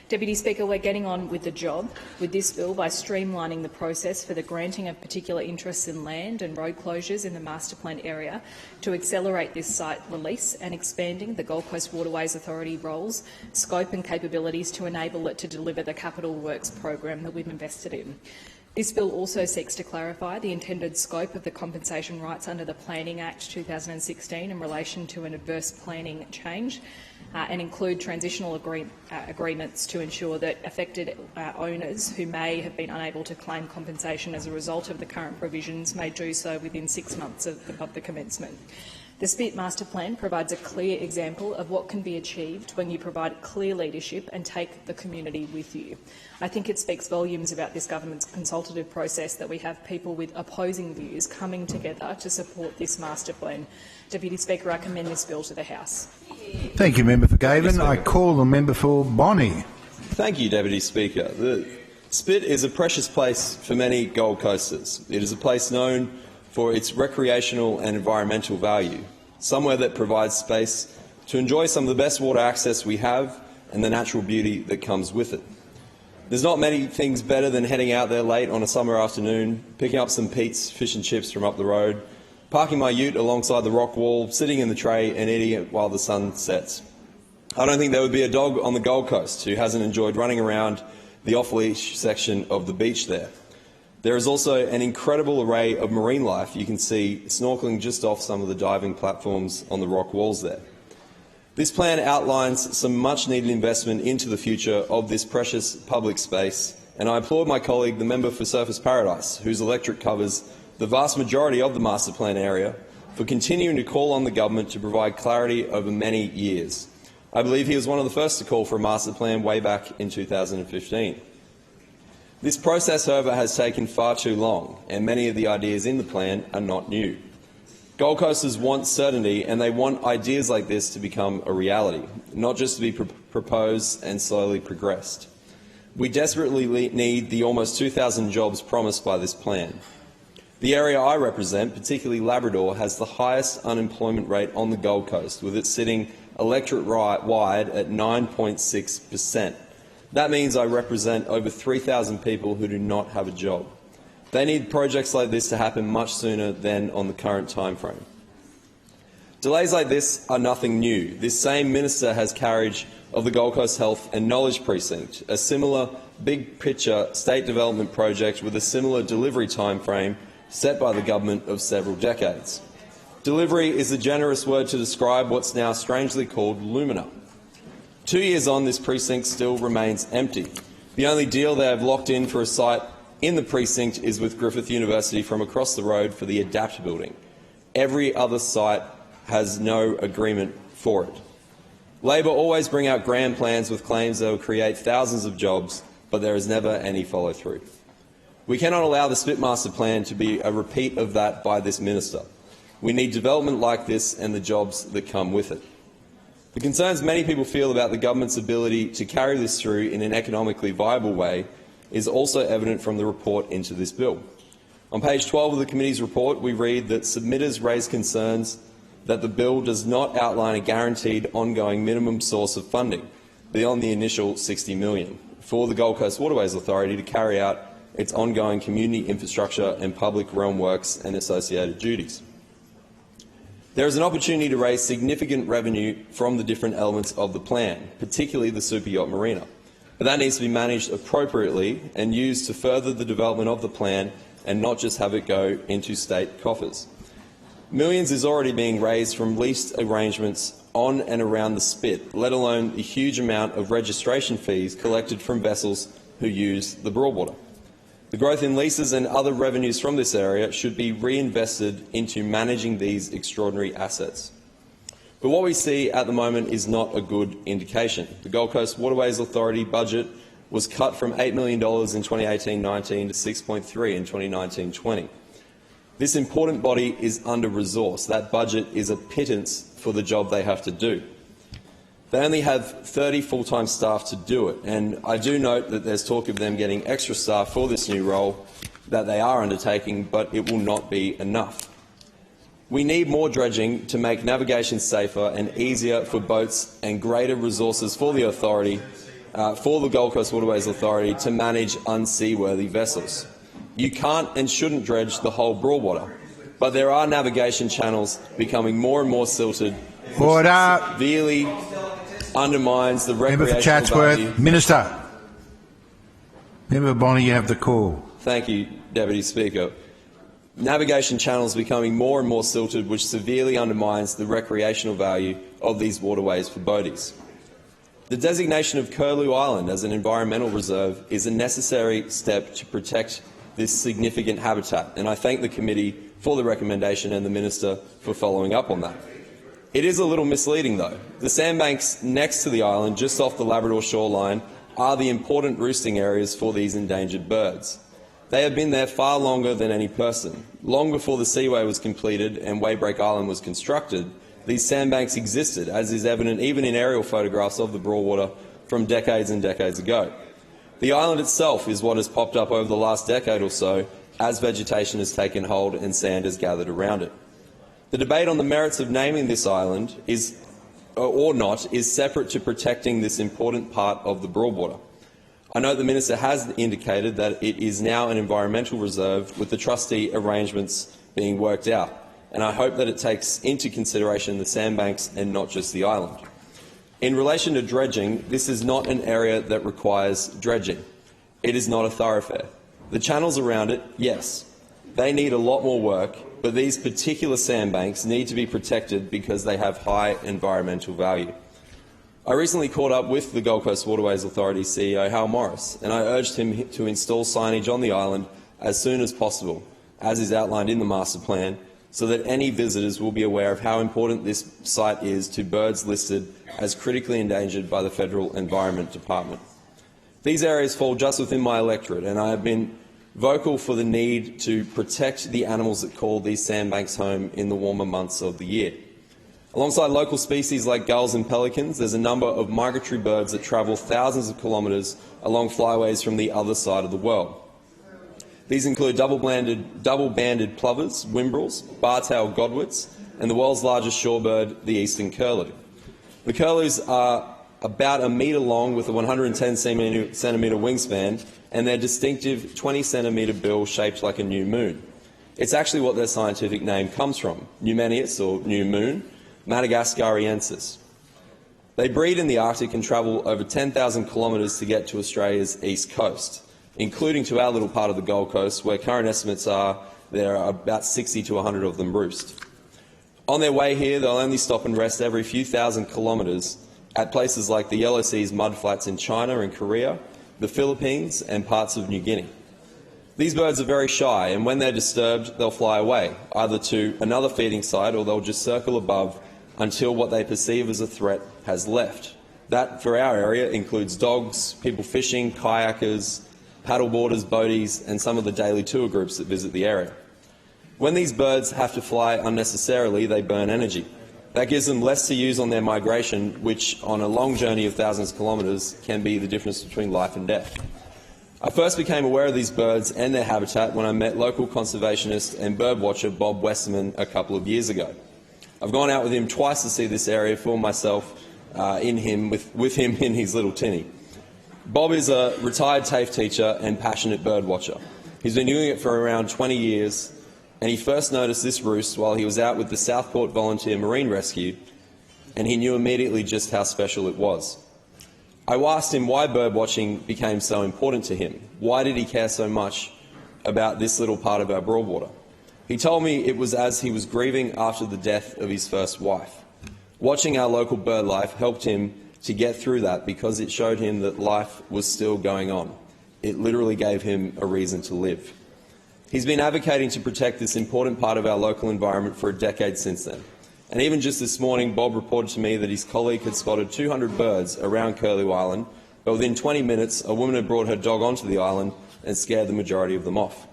Deputy Speaker, we're getting on with the job with this bill by streamlining the process for the granting of particular interests in land and road closures in the Masterplan area to accelerate this site release and expanding the Gold Coast Waterways Authority roles, scope and capabilities to enable it to deliver the capital works program that we've invested in. This bill also seeks to clarify the intended scope of the compensation rights under the Planning Act 2016 in relation to an adverse planning change, and include transitional agreements to ensure that affected owners who may have been unable to claim compensation as a result of the current provisions may do so within 6 months of the commencement. The SPIT Master Plan provides a clear example of what can be achieved when you provide clear leadership and take the community with you. I think it speaks volumes about this government's consultative process that we have people with opposing views coming together to support this Master Plan. Deputy Speaker, I commend this bill to the House. Thank you, Member for Gavin. I call the member for Bonnie. Thank you, Deputy Speaker. The Spit is a precious place for many Gold Coasters. It is a place known for its recreational and environmental value, somewhere that provides space to enjoy some of the best water access we have and the natural beauty that comes with it. There's not many things better than heading out there late on a summer afternoon, picking up some Pete's fish and chips from up the road, parking my ute alongside the rock wall, sitting in the tray and eating it while the sun sets. I don't think there would be a dog on the Gold Coast who hasn't enjoyed running around the off-leash section of the beach there. There is also an incredible array of marine life you can see snorkelling just off some of the diving platforms on the rock walls there. This plan outlines some much-needed investment into the future of this precious public space, and I applaud my colleague, the member for Surfers Paradise, whose electorate covers the vast majority of the Master Plan area, for continuing to call on the government to provide clarity over many years. I believe he was one of the first to call for a Master Plan way back in 2015. This process, however, has taken far too long, and many of the ideas in the plan are not new. Gold Coasters want certainty, and they want ideas like this to become a reality, not just to be proposed and slowly progressed. We desperately need the almost 2,000 jobs promised by this plan. The area I represent, particularly Labrador, has the highest unemployment rate on the Gold Coast, with it sitting electorate-wide at 9.6%. That means I represent over 3,000 people who do not have a job. They need projects like this to happen much sooner than on the current timeframe. Delays like this are nothing new. This same minister has carriage of the Gold Coast Health and Knowledge Precinct, a similar big-picture state development project with a similar delivery timeframe set by the government of several decades. Delivery is a generous word to describe what's now strangely called Lumina. 2 years on, this precinct still remains empty. The only deal they have locked in for a site in the precinct is with Griffith University from across the road for the Adapt building. Every other site has no agreement for it. Labor always bring out grand plans with claims they will create thousands of jobs, but there is never any follow-through. We cannot allow the Spit Master Plan to be a repeat of that by this minister. We need development like this and the jobs that come with it. The concerns many people feel about the government's ability to carry this through in an economically viable way is also evident from the report into this bill. On page 12 of the committee's report, we read that submitters raise concerns that the bill does not outline a guaranteed ongoing minimum source of funding beyond the initial $60 million for the Gold Coast Waterways Authority to carry out its ongoing community infrastructure and public realm works and associated duties. There is an opportunity to raise significant revenue from the different elements of the plan, particularly the super yacht marina. But that needs to be managed appropriately and used to further the development of the plan and not just have it go into state coffers. Millions is already being raised from lease arrangements on and around the Spit, let alone the huge amount of registration fees collected from vessels who use the Broadwater. The growth in leases and other revenues from this area should be reinvested into managing these extraordinary assets. But what we see at the moment is not a good indication. The Gold Coast Waterways Authority budget was cut from $8 million in 2018-19 to $6.3 million in 2019-20. This important body is under-resourced. That budget is a pittance for the job they have to do. They only have 30 full-time staff to do it, and I do note that there's talk of them getting extra staff for this new role that they are undertaking, but it will not be enough. We need more dredging to make navigation safer and easier for boats and greater resources for the authority for the Gold Coast Waterways Authority to manage unseaworthy vessels. You can't and shouldn't dredge the whole Broadwater, but there are navigation channels becoming more and more silted, which severely undermines the recreational Member for Chatsworth. value. Minister. Member Bonner, you have the call. Thank you, Deputy Speaker. Navigation channels becoming more and more silted, which severely undermines the recreational value of these waterways for boaties. The designation of Curlew Island as an environmental reserve is a necessary step to protect this significant habitat, and I thank the committee for the recommendation and the Minister for following up on that. It is a little misleading, though. The sandbanks next to the island, just off the Labrador shoreline, are the important roosting areas for these endangered birds. They have been there far longer than any person. Long before the seaway was completed and Waybreak Island was constructed, these sandbanks existed, as is evident even in aerial photographs of the Broadwater from decades and decades ago. The island itself is what has popped up over the last decade or so as vegetation has taken hold and sand has gathered around it. The debate on the merits of naming this island or not is separate to protecting this important part of the Broadwater. I note the Minister has indicated that it is now an environmental reserve with the trustee arrangements being worked out, and I hope that it takes into consideration the sandbanks and not just the island. In relation to dredging, this is not an area that requires dredging. It is not a thoroughfare. The channels around it, yes, they need a lot more work, but these particular sandbanks need to be protected because they have high environmental value. I recently caught up with the Gold Coast Waterways Authority CEO, Hal Morris, and I urged him to install signage on the island as soon as possible, as is outlined in the master plan, so that any visitors will be aware of how important this site is to birds listed as critically endangered by the Federal Environment Department. These areas fall just within my electorate, and I have been vocal for the need to protect the animals that call these sandbanks home in the warmer months of the year. Alongside local species like gulls and pelicans, there's a number of migratory birds that travel thousands of kilometres along flyways from the other side of the world. These include double-banded plovers, whimbrels, bar-tailed godwits, and the world's largest shorebird, the eastern curlew. The curlews are about a metre long with a 110 centimetre wingspan and their distinctive 20 centimetre bill shaped like a new moon. It's actually what their scientific name comes from, Numenius, or new moon, madagascariensis. They breed in the Arctic and travel over 10,000 kilometres to get to Australia's east coast, including to our little part of the Gold Coast, where current estimates are there are about 60 to 100 of them roost. On their way here, they'll only stop and rest every few thousand kilometres at places like the Yellow Sea's mudflats in China and Korea, the Philippines and parts of New Guinea. These birds are very shy, and when they're disturbed, they'll fly away, either to another feeding site or they'll just circle above until what they perceive as a threat has left. That, for our area, includes dogs, people fishing, kayakers, paddleboarders, boaties, and some of the daily tour groups that visit the area. When these birds have to fly unnecessarily, they burn energy. That gives them less to use on their migration, which, on a long journey of thousands of kilometres, can be the difference between life and death. I first became aware of these birds and their habitat when I met local conservationist and birdwatcher Bob Westerman a couple of years ago. I've gone out with him twice to see this area for myself with him in his little tinny. Bob is a retired TAFE teacher and passionate birdwatcher. He's been doing it for around 20 years, and he first noticed this roost while he was out with the Southport Volunteer Marine Rescue, and he knew immediately just how special it was. I asked him why birdwatching became so important to him. Why did he care so much about this little part of our Broadwater? He told me it was as he was grieving after the death of his first wife. Watching our local bird life helped him to get through that because it showed him that life was still going on. It literally gave him a reason to live. He's been advocating to protect this important part of our local environment for a decade since then. And even just this morning, Bob reported to me that his colleague had spotted 200 birds around Curlew Island, but within 20 minutes, a woman had brought her dog onto the island and scared the majority of them off.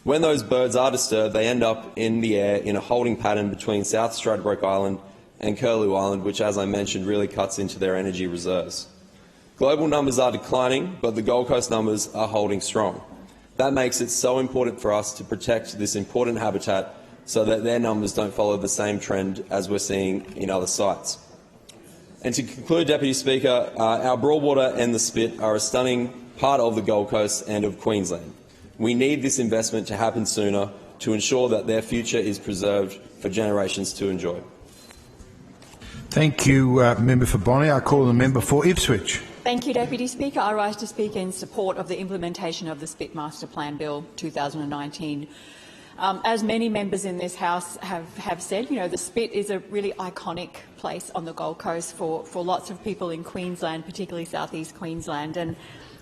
When those birds are disturbed, they end up in the air in a holding pattern between South Stradbroke Island and Curlew Island, which, as I mentioned, really cuts into their energy reserves. Global numbers are declining, but the Gold Coast numbers are holding strong. That makes it so important for us to protect this important habitat so that their numbers don't follow the same trend as we're seeing in other sites. And to conclude, Deputy Speaker, our Broadwater and the Spit are a stunning part of the Gold Coast and of Queensland. We need this investment to happen sooner to ensure that their future is preserved for generations to enjoy. Thank you, Member for Bonnie. I call the member for Ipswich. Thank you, Deputy Speaker. I rise to speak in support of the implementation of the Spit Masterplan Bill 2019. As many members in this House have said, the Spit is a really iconic place on the Gold Coast for lots of people in Queensland, particularly southeast Queensland. And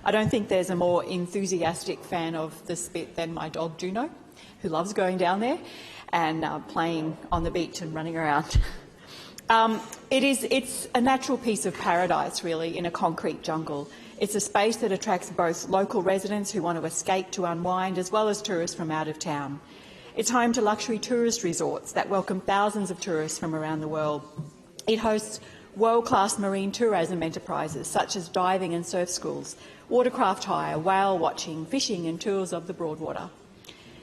I don't think there's a more enthusiastic fan of the Spit than my dog Juno, who loves going down there and playing on the beach and running around. It's a natural piece of paradise, really, in a concrete jungle. It's a space that attracts both local residents who want to escape to unwind, as well as tourists from out of town. It's home to luxury tourist resorts that welcome thousands of tourists from around the world. It hosts world-class marine tourism enterprises such as diving and surf schools, watercraft hire, whale watching, fishing and tours of the Broadwater.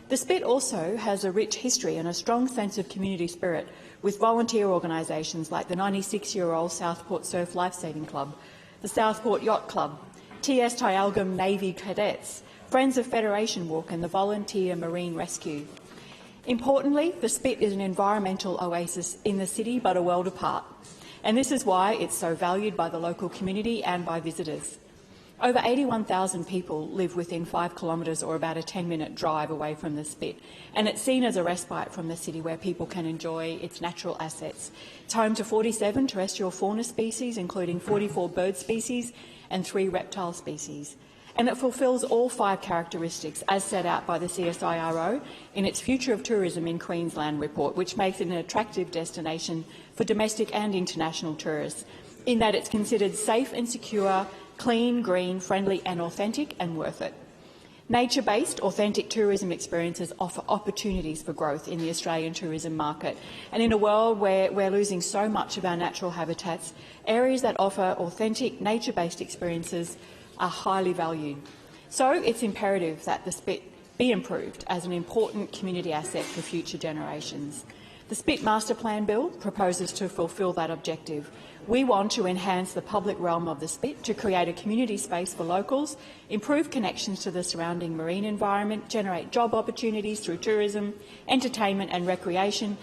The Spit also has a rich history and a strong sense of community spirit, with volunteer organisations like the 96-year-old Southport Surf Lifesaving Club, the Southport Yacht Club, TS Tyalgum Navy Cadets, Friends of Federation Walk and the Volunteer Marine Rescue. Importantly, the Spit is an environmental oasis in the city, but a world apart, and this is why it's so valued by the local community and by visitors. Over 81,000 people live within 5 kilometres or about a 10-minute drive away from the Spit, and it's seen as a respite from the city where people can enjoy its natural assets. It's home to 47 terrestrial fauna species, including 44 bird species and 3 reptile species. And it fulfils all 5 characteristics as set out by the CSIRO in its Future of Tourism in Queensland report, which makes it an attractive destination for domestic and international tourists, in that it's considered safe and secure, clean, green, friendly and authentic, and worth it. Nature-based, authentic tourism experiences offer opportunities for growth in the Australian tourism market. And in a world where we're losing so much of our natural habitats, areas that offer authentic, nature-based experiences are highly valued. So it's imperative that the Spit be improved as an important community asset for future generations. The Spit Masterplan Bill proposes to fulfil that objective. We want to enhance the public realm of the Spit to create a community space for locals, improve connections to the surrounding marine environment, generate job opportunities through tourism, entertainment and recreation,